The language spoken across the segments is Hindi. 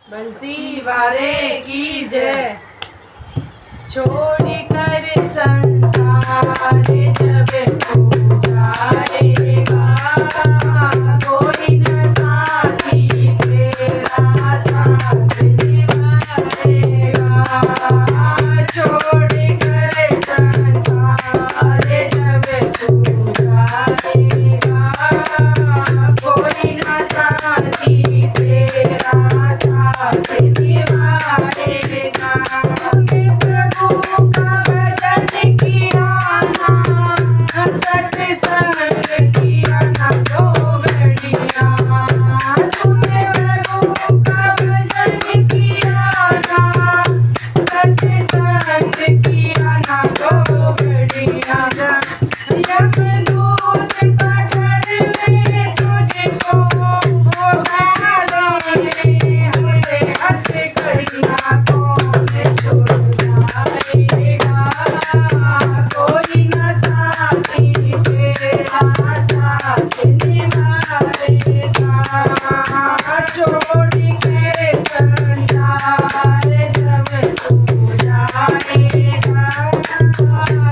बंसी वाले की जय। छोड़ कर संसार जब तू जाएगा, कोई न साथी तेरा साथ निभाएगा। छोड़ कर संसार जब तू जाएगा, कोई न साथी तेरा साथ निभाएगा। प्रभु का भजन किया ना, सत्संग किया ना तो बढ़िया। तूने प्रभु का भजन किया ना, सत्संग किया ना तो बढ़िया। यमदूत पकड़ ले तुझको, वो डालोगे हंसे हंस करिया कौन छोड़ जाएगा। कोई न साथी तेरा साथ निभाएगा। छोड़ के संसार जब तू जाएगा,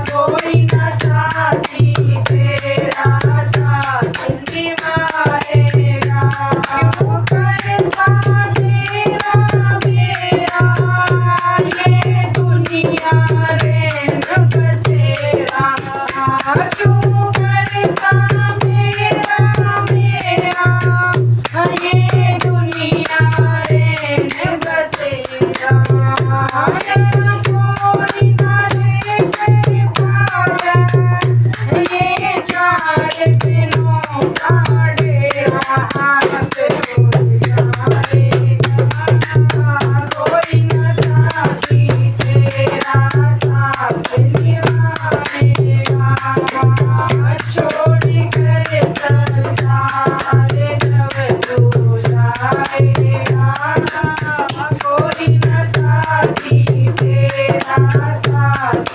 कोई न साथी तेरा साथ निभाएगा। क्यों करता तेरा मेरा ये दुनिया रे बसेरा। क्यों करता मेरा ये दुनिया रे बसेरा। कोई ना लेकर पाया ये चार दिनों का डेरा से उड़ जाएगा। कोई न साथी तेरा साथ निभाएगा। छोड़ कर संसार जब तू जाएगा, कोई न साथी तेरा साथ